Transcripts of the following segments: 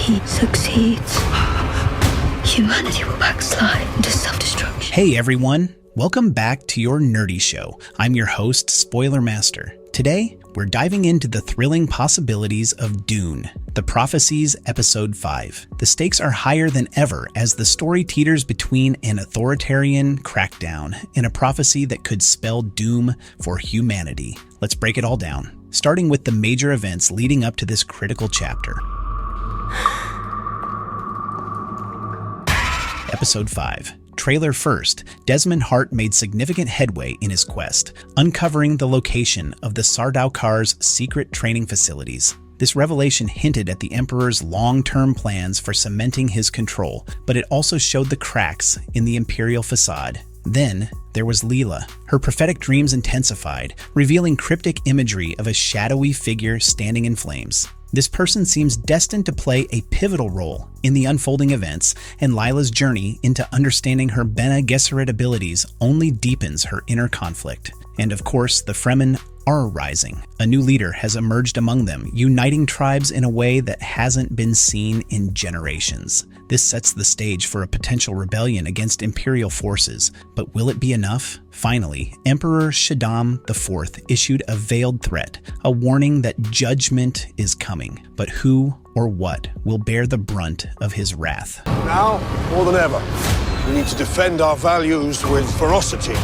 he succeeds, humanity will backslide into self-destruction. Hey everyone, welcome back to your nerdy show. I'm your host, Spoiler Master. Today, we're diving into the thrilling possibilities of Dune, The Prophecies, Episode 5. The stakes are higher than ever as the story teeters between an authoritarian crackdown and a prophecy that could spell doom for humanity. Let's break it all down, starting with the major events leading up to this critical chapter. Episode 5. Trailer first, Desmond Hart made significant headway in his quest, uncovering the location of the Sardaukars' secret training facilities. This revelation hinted at the Emperor's long-term plans for cementing his control, but it also showed the cracks in the Imperial facade. Then, there was Lila. Her prophetic dreams intensified, revealing cryptic imagery of a shadowy figure standing in flames. This person seems destined to play a pivotal role in the unfolding events, and Lila's journey into understanding her Bene Gesserit abilities only deepens her inner conflict. And of course, the Fremen are rising. A new leader has emerged among them, uniting tribes in a way that hasn't been seen in generations. This sets the stage for a potential rebellion against Imperial forces, but will it be enough? Finally, Emperor Shaddam IV issued a veiled threat, a warning that judgment is coming. But who or what will bear the brunt of his wrath? Now, more than ever, we need to defend our values with ferocity.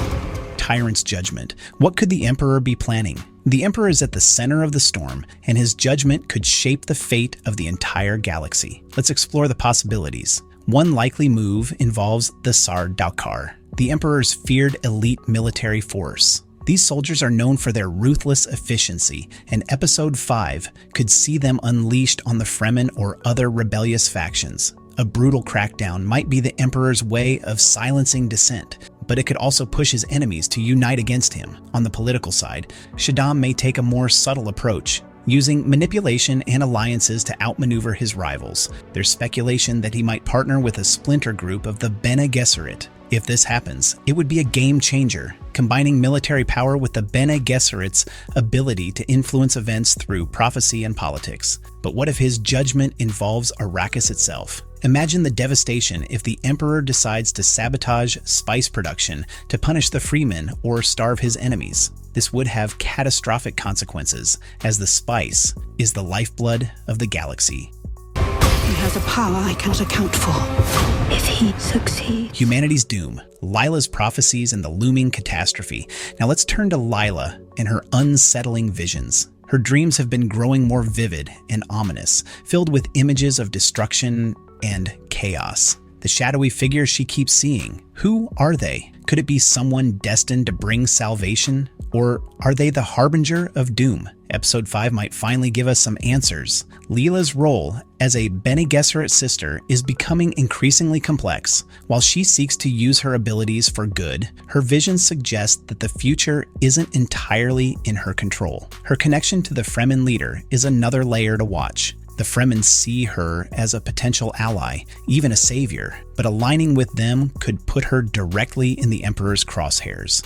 Tyrant's judgment. What could the Emperor be planning? The Emperor is at the center of the storm, and his judgment could shape the fate of the entire galaxy. Let's explore the possibilities. One likely move involves the Sardaukar, the Emperor's feared elite military force. These soldiers are known for their ruthless efficiency, and Episode 5 could see them unleashed on the Fremen or other rebellious factions. A brutal crackdown might be the Emperor's way of silencing dissent, but it could also push his enemies to unite against him. On the political side, Shaddam may take a more subtle approach, using manipulation and alliances to outmaneuver his rivals. There's speculation that he might partner with a splinter group of the Bene Gesserit. If this happens, it would be a game changer, combining military power with the Bene Gesserit's ability to influence events through prophecy and politics. But what if his judgment involves Arrakis itself? Imagine the devastation if the Emperor decides to sabotage spice production to punish the freemen or starve his enemies. This would have catastrophic consequences, as the spice is the lifeblood of the galaxy. He has a power I cannot account for. If he succeeds, Humanity's doom, Lila's prophecies, and the looming catastrophe. Now let's turn to Lila and her unsettling visions. Her dreams have been growing more vivid and ominous, filled with images of destruction and chaos. The shadowy figures she keeps seeing, who are they? Could it be someone destined to bring salvation? Or are they the harbinger of doom? Episode 5 might finally give us some answers. Lila's role as a Bene Gesserit sister is becoming increasingly complex. While she seeks to use her abilities for good, her visions suggest that the future isn't entirely in her control. Her connection to the Fremen leader is another layer to watch. The Fremen see her as a potential ally, even a savior, but aligning with them could put her directly in the Emperor's crosshairs.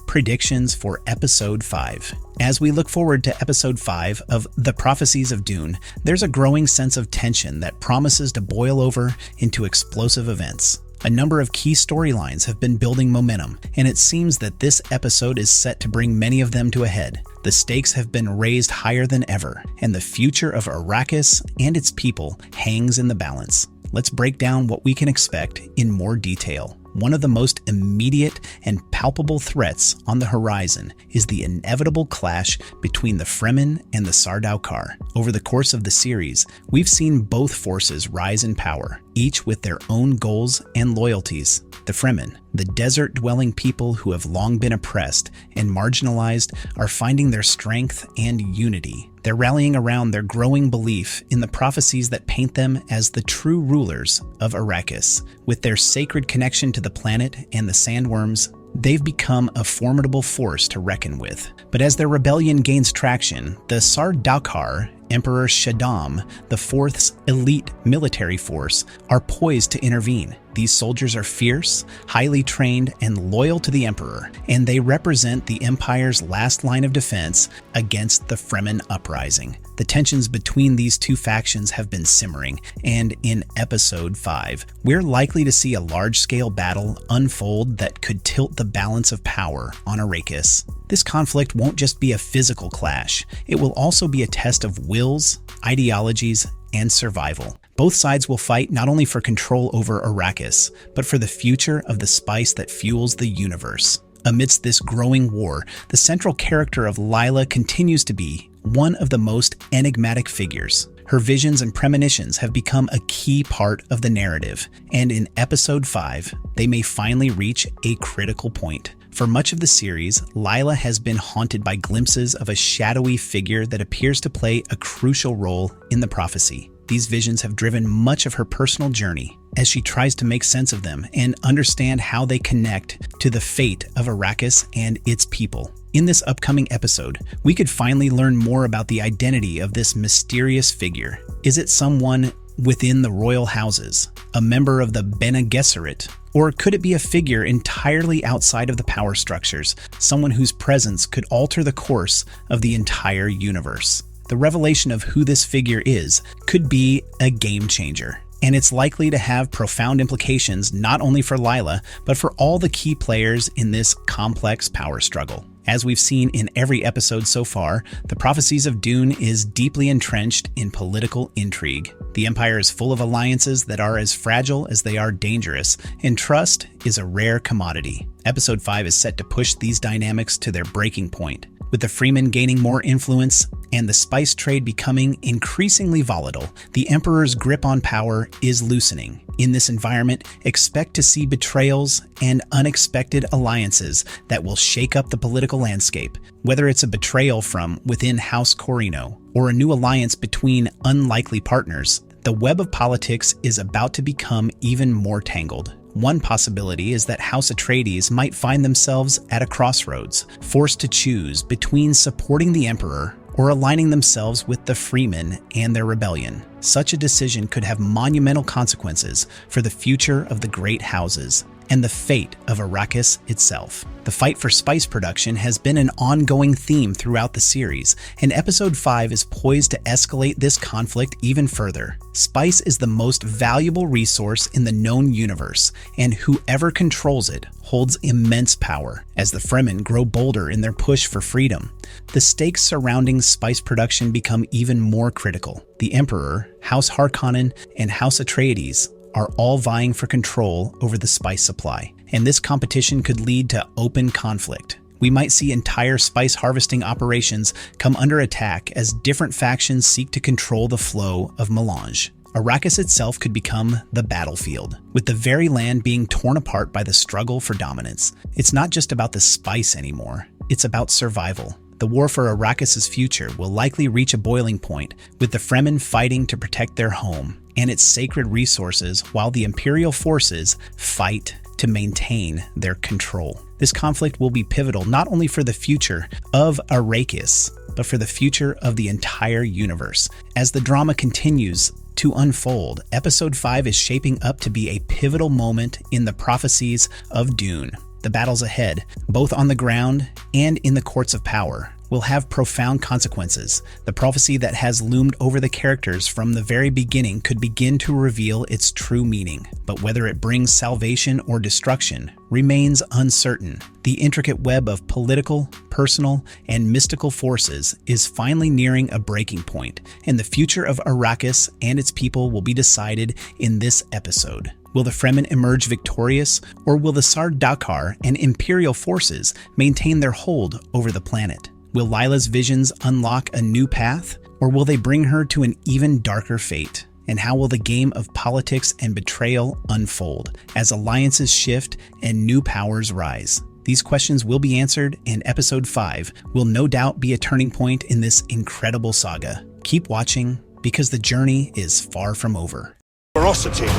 Predictions for Episode 5. As we look forward to Episode 5 of The Prophecies of Dune, there's a growing sense of tension that promises to boil over into explosive events. A number of key storylines have been building momentum, and it seems that this episode is set to bring many of them to a head. The stakes have been raised higher than ever, and the future of Arrakis and its people hangs in the balance. Let's break down what we can expect in more detail. One of the most immediate and palpable threats on the horizon is the inevitable clash between the Fremen and the Sardaukar. Over the course of the series, we've seen both forces rise in power, each with their own goals and loyalties. The Fremen, the desert-dwelling people who have long been oppressed and marginalized, are finding their strength and unity. They're rallying around their growing belief in the prophecies that paint them as the true rulers of Arrakis. With their sacred connection to the planet and the sandworms, they've become a formidable force to reckon with. But as their rebellion gains traction, the Sardaukar, Emperor Shaddam IV's elite military force, are poised to intervene. These soldiers are fierce, highly trained, and loyal to the Emperor, and they represent the Empire's last line of defense against the Fremen uprising. The tensions between these two factions have been simmering, and in Episode 5, we're likely to see a large-scale battle unfold that could tilt the balance of power on Arrakis. This conflict won't just be a physical clash, it will also be a test of wills, ideologies, and survival. Both sides will fight not only for control over Arrakis, but for the future of the spice that fuels the universe. Amidst this growing war, the central character of Lila continues to be one of the most enigmatic figures. Her visions and premonitions have become a key part of the narrative, and in Episode 5, they may finally reach a critical point. For much of the series, Lila has been haunted by glimpses of a shadowy figure that appears to play a crucial role in the prophecy. These visions have driven much of her personal journey as she tries to make sense of them and understand how they connect to the fate of Arrakis and its people. In this upcoming episode, we could finally learn more about the identity of this mysterious figure. Is it someone within the royal houses, a member of the Bene Gesserit, or could it be a figure entirely outside of the power structures, someone whose presence could alter the course of the entire universe? The revelation of who this figure is could be a game changer, and it's likely to have profound implications not only for Lila, but for all the key players in this complex power struggle. As we've seen in every episode so far, the prophecies of Dune is deeply entrenched in political intrigue. The Empire is full of alliances that are as fragile as they are dangerous, and trust is a rare commodity. Episode 5 is set to push these dynamics to their breaking point, with the Fremen gaining more influence and the spice trade becoming increasingly volatile. The Emperor's grip on power is loosening. In this environment, expect to see betrayals and unexpected alliances that will shake up the political landscape. Whether it's a betrayal from within House Corrino or a new alliance between unlikely partners, the web of politics is about to become even more tangled. One possibility is that House Atreides might find themselves at a crossroads, forced to choose between supporting the Emperor or aligning themselves with the Fremen and their rebellion. Such a decision could have monumental consequences for the future of the great houses and the fate of Arrakis itself. The fight for spice production has been an ongoing theme throughout the series, and Episode 5 is poised to escalate this conflict even further. Spice is the most valuable resource in the known universe, and whoever controls it holds immense power. As the Fremen grow bolder in their push for freedom, the stakes surrounding spice production become even more critical. The Emperor, House Harkonnen, and House Atreides are all vying for control over the spice supply, and this competition could lead to open conflict. We might see entire spice harvesting operations come under attack as different factions seek to control the flow of melange. Arrakis itself could become the battlefield, with the very land being torn apart by the struggle for dominance. It's not just about the spice anymore, it's about survival. The war for Arrakis' future will likely reach a boiling point, with the Fremen fighting to protect their home and its sacred resources while the Imperial forces fight to maintain their control. This conflict will be pivotal not only for the future of Arrakis, but for the future of the entire universe. As the drama continues to unfold, Episode 5 is shaping up to be a pivotal moment in the prophecies of Dune. The battles ahead, both on the ground and in the courts of power, will have profound consequences. The prophecy that has loomed over the characters from the very beginning could begin to reveal its true meaning, but whether it brings salvation or destruction remains uncertain. The intricate web of political, personal, and mystical forces is finally nearing a breaking point, and the future of Arrakis and its people will be decided in this episode. Will the Fremen emerge victorious, or will the Sardaukar and Imperial forces maintain their hold over the planet? Will Lila's visions unlock a new path, or will they bring her to an even darker fate? And how will the game of politics and betrayal unfold as alliances shift and new powers rise? These questions will be answered, and Episode 5 will no doubt be a turning point in this incredible saga. Keep watching, because the journey is far from over. Ferocity. He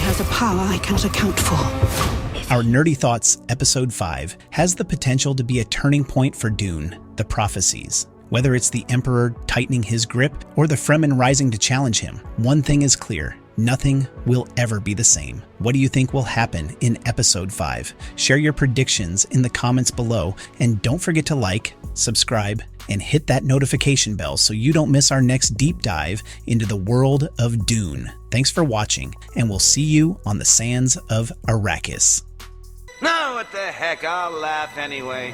has a power I cannot account for. Our Nerdy Thoughts Episode 5 has the potential to be a turning point for Dune, the prophecies. Whether it's the Emperor tightening his grip or the Fremen rising to challenge him, one thing is clear. Nothing will ever be the same. What do you think will happen in episode 5? Share your predictions in the comments below, and don't forget to like, subscribe, and hit that notification bell so you don't miss our next deep dive into the world of Dune. Thanks for watching, and we'll see you on the sands of Arrakis. No, what the heck, I'll laugh anyway.